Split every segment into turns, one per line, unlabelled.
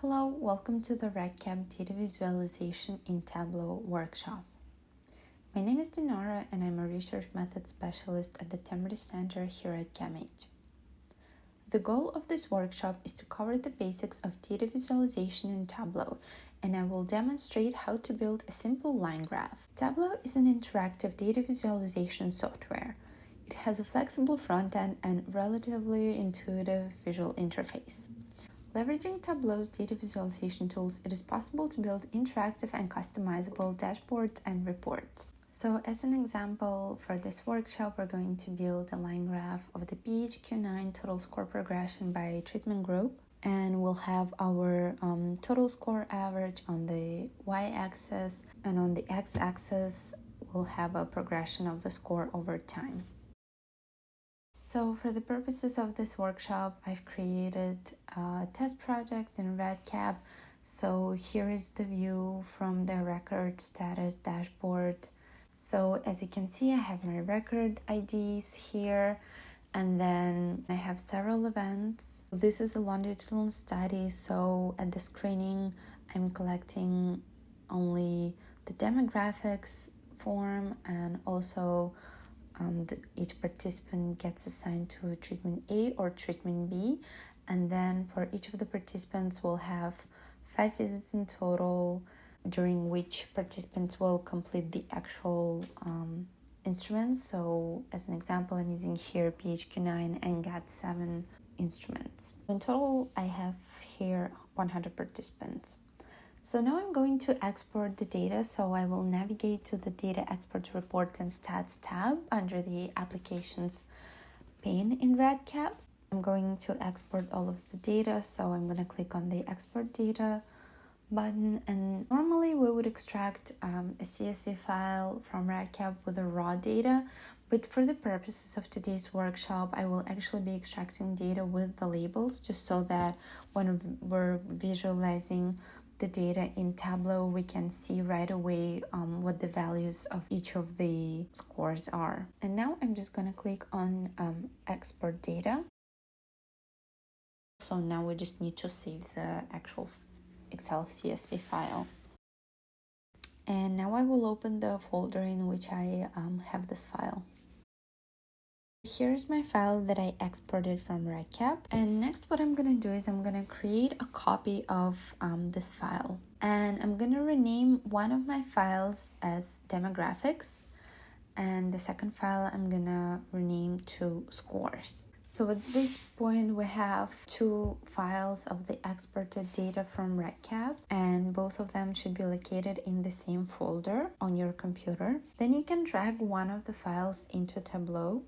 Hello, welcome to the REDCap Data Visualization in Tableau workshop. My name is Dinara and I'm a research method specialist at the Temporary Center here at CAMH. The goal of this workshop is to cover the basics of data visualization in Tableau, and I will demonstrate how to build a simple line graph. Tableau is an interactive data visualization software. It has a flexible front end and relatively intuitive visual interface. Leveraging Tableau's data visualization tools, it is possible to build interactive and customizable dashboards and reports. So as an example, for this workshop, we're going to build a line graph of the PHQ-9 total score progression by treatment group. And we'll have our total score average on the y-axis, and on the x-axis, we'll have a progression of the score over time. So for the purposes of this workshop, I've created a test project in REDCap. So here is the view from the record status dashboard. So as you can see, I have my record IDs here, and then I have several events. This is a longitudinal study, so at the screening, I'm collecting only the demographics form, and also each participant gets assigned to treatment A or treatment B, and then for each of the participants we'll have 5 visits in total, during which participants will complete the actual instruments. So as an example, I'm using here PHQ-9 and got 7 instruments. In total, I have here 100 participants. So now I'm going to export the data, so I will navigate to the Data Export Reports and Stats tab under the Applications pane in REDCap. I'm going to export all of the data, so I'm going to click on the Export Data button, and normally we would extract a CSV file from REDCap with the raw data, but for the purposes of today's workshop, I will actually be extracting data with the labels, just so that when we're visualizing the data in Tableau, we can see right away what the values of each of the scores are. And now I'm just going to click on Export Data. So now we just need to save the actual Excel CSV file. And now I will open the folder in which I have this file. Here's my file that I exported from REDCap, and next what I'm going to do is I'm going to create a copy of this file, and I'm going to rename one of my files as demographics, and the second file I'm going to rename to scores. So at this point we have 2 files of the exported data from REDCap, and both of them should be located in the same folder on your computer. Then you can drag one of the files into Tableau.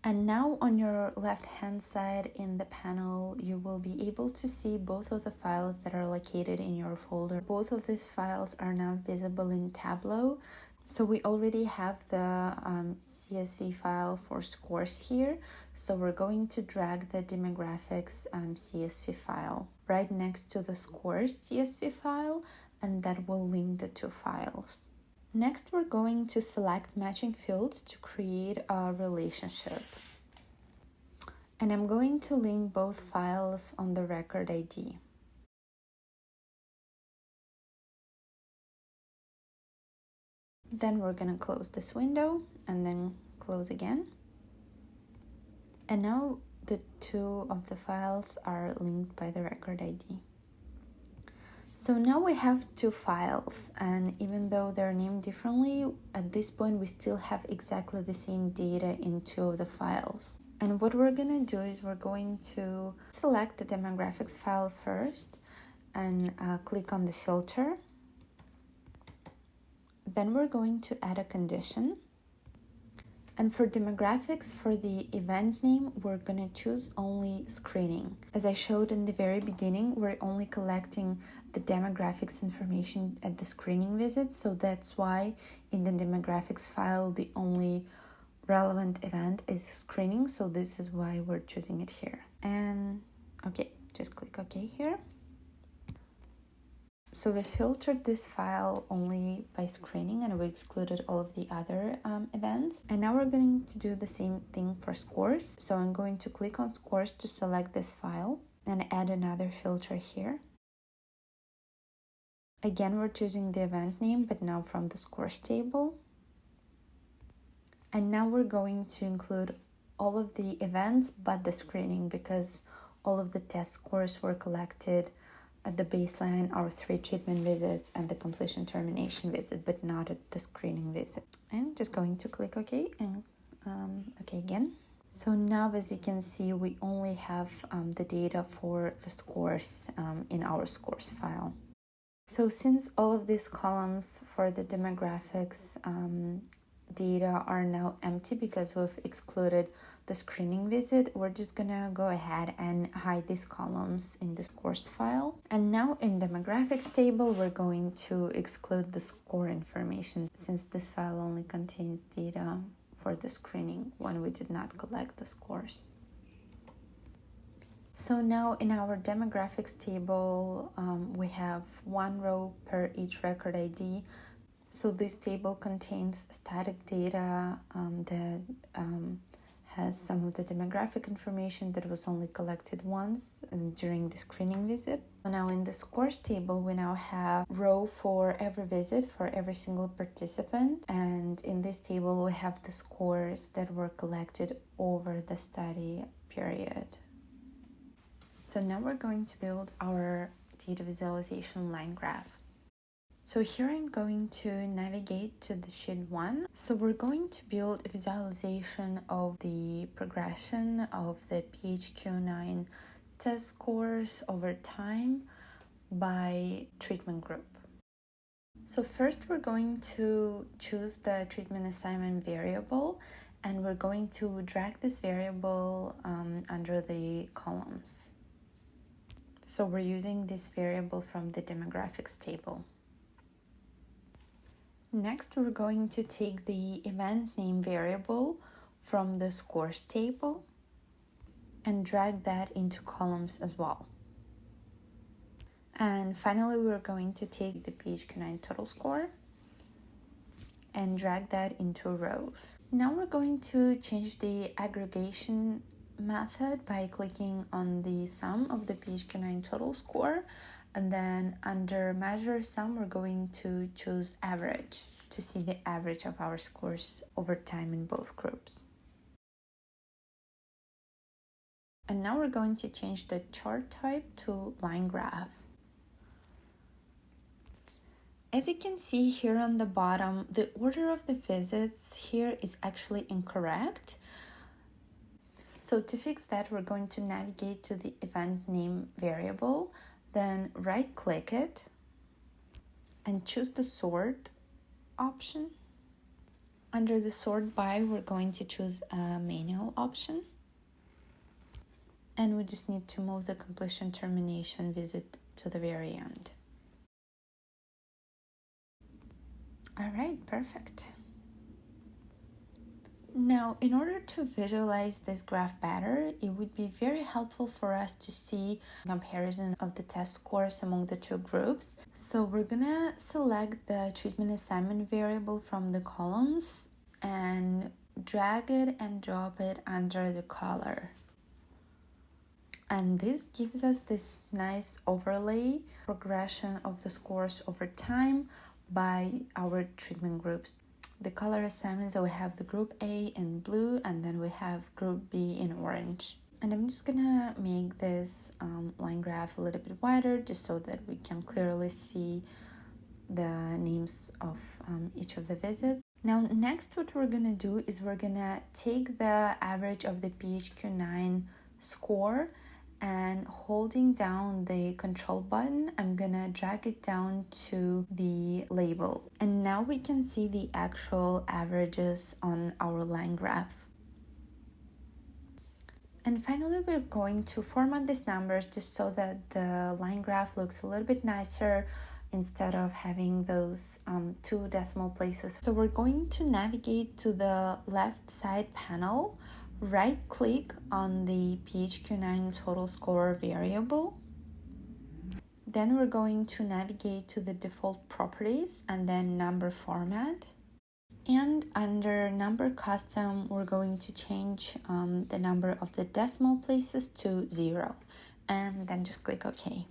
And now on your left hand side in the panel, you will be able to see both of the files that are located in your folder. Both of these files are now visible in Tableau. So we already have the CSV file for scores here. So we're going to drag the demographics CSV file right next to the scores CSV file, and that will link the 2 files. Next, we're going to select matching fields to create a relationship. And I'm going to link both files on the record ID. Then we're going to close this window and then close again. And now the 2 of the files are linked by the record ID. So now we have 2 files, and even though they're named differently, at this point we still have exactly the same data in 2 of the files. And what we're going to do is we're going to select the demographics file first and click on the filter. Then we're going to add a condition. And for demographics, for the event name, we're going to choose only screening. As I showed in the very beginning, we're only collecting the demographics information at the screening visit. So that's why in the demographics file, the only relevant event is screening. So this is why we're choosing it here. And okay, just click OK here. So we filtered this file only by screening, and we excluded all of the other events. And now we're going to do the same thing for scores. So I'm going to click on scores to select this file. and add another filter here. Again, we're choosing the event name, but now from the scores table. And now we're going to include all of the events but the screening, because all of the test scores were collected at the baseline, our 3 treatment visits, and the completion termination visit, but not at the screening visit. And just going to click OK and OK again. So now, as you can see, we only have the data for the scores in our scores file. So since all of these columns for the demographics data are now empty because we've excluded the screening visit, we're just gonna go ahead and hide these columns in the scores file. And now in demographics table, we're going to exclude the score information, since this file only contains data for the screening when we did not collect the scores. So now in our demographics table, we have 1 row per each record ID. So this table contains static data that has some of the demographic information that was only collected once during the screening visit. Now in the scores table, we now have row for every visit for every single participant. And in this table, we have the scores that were collected over the study period. So now we're going to build our data visualization line graph. So here I'm going to navigate to the sheet 1. So we're going to build a visualization of the progression of the PHQ-9 test scores over time by treatment group. So first we're going to choose the treatment assignment variable, and we're going to drag this variable under the columns. So we're using this variable from the demographics table. Next, we're going to take the event name variable from the scores table and drag that into columns as well. And finally, we're going to take the PHQ-9 total score and drag that into rows. Now we're going to change the aggregation method by clicking on the sum of the PHQ-9 total score, and then under measure sum, we're going to choose average to see the average of our scores over time in both groups. And now we're going to change the chart type to line graph. As you can see here on the bottom, the order of the visits here is actually incorrect. So to fix that, we're going to navigate to the event name variable, then right click it and choose the sort option. Under the sort by, we're going to choose a manual option. And we just need to move the completion termination visit to the very end. All right, perfect. Now, in order to visualize this graph better, it would be very helpful for us to see a comparison of the test scores among the 2 groups. So we're gonna select the treatment assignment variable from the columns and drag it and drop it under the color. And this gives us this nice overlay progression of the scores over time by our treatment groups. The color assignments, so we have the group A in blue, and then we have group B in orange. And I'm just gonna make this line graph a little bit wider just so that we can clearly see the names of each of the visits. Now next, what we're gonna do is we're gonna take the average of the PHQ-9 score, and holding down the control button, I'm gonna drag it down to the label. And now we can see the actual averages on our line graph. And finally, we're going to format these numbers just so that the line graph looks a little bit nicer instead of having those 2 decimal places. So we're going to navigate to the left side panel, right click on the PHQ-9 total score variable. Then we're going to navigate to the default properties and then number format. And under number custom, we're going to change the number of the decimal places to 0. and then just click OK.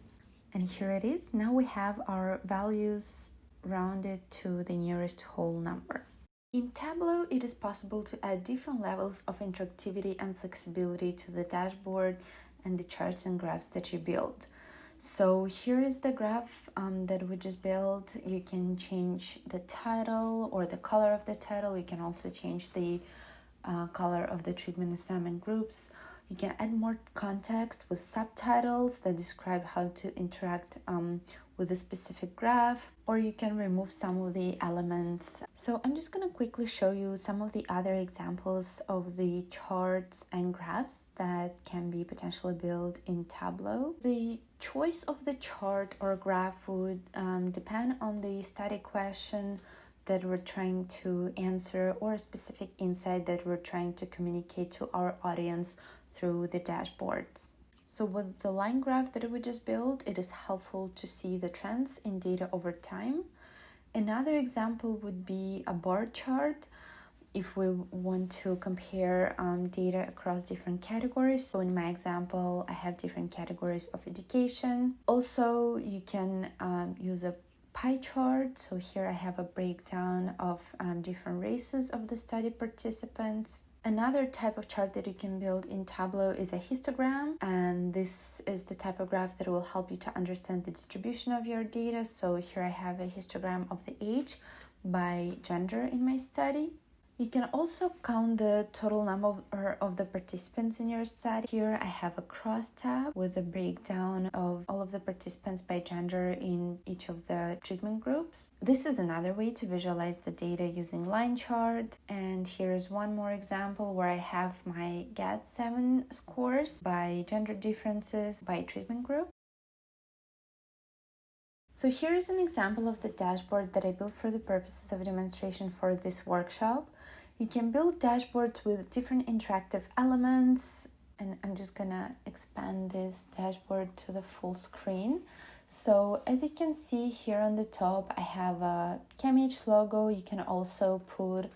And here it is. Now we have our values rounded to the nearest whole number. In Tableau, it is possible to add different levels of interactivity and flexibility to the dashboard and the charts and graphs that you build. So here is the graph that we just built. You can change the title or the color of the title. You can also change the color of the treatment assignment groups. You can add more context with subtitles that describe how to interact with a specific graph, or you can remove some of the elements. So I'm just going to quickly show you some of the other examples of the charts and graphs that can be potentially built in Tableau. The choice of the chart or graph would depend on the study question that we're trying to answer or a specific insight that we're trying to communicate to our audience through the dashboards. So with the line graph that we just built, it is helpful to see the trends in data over time. Another example would be a bar chart if we want to compare data across different categories. So in my example, I have different categories of education. Also, you can use a pie chart. So here I have a breakdown of different races of the study participants. Another type of chart that you can build in Tableau is a histogram, and this is the type of graph that will help you to understand the distribution of your data. So here I have a histogram of the age by gender in my study. You can also count the total number of the participants in your study. Here I have a cross tab with a breakdown of all of the participants by gender in each of the treatment groups. This is another way to visualize the data using line chart. And here's one more example where I have my GAT-7 scores by gender differences by treatment group. So here is an example of the dashboard that I built for the purposes of demonstration for this workshop. You can build dashboards with different interactive elements, and I'm just gonna expand this dashboard to the full screen. So as you can see here on the top, I have a CAMH logo. You can also put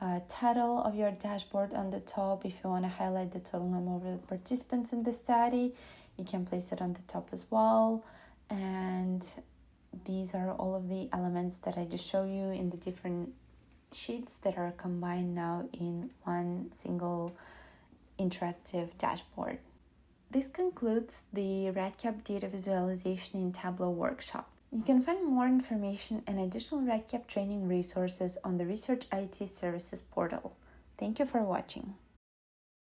a title of your dashboard on the top if you want to highlight the total number of participants in the study. You can place it on the top as well. And these are all of the elements that I just showed you in the different sheets that are combined now in one single interactive dashboard. This concludes the REDCap data visualization in Tableau workshop. You can find more information and additional REDCap training resources on the Research IT Services portal. Thank you for watching.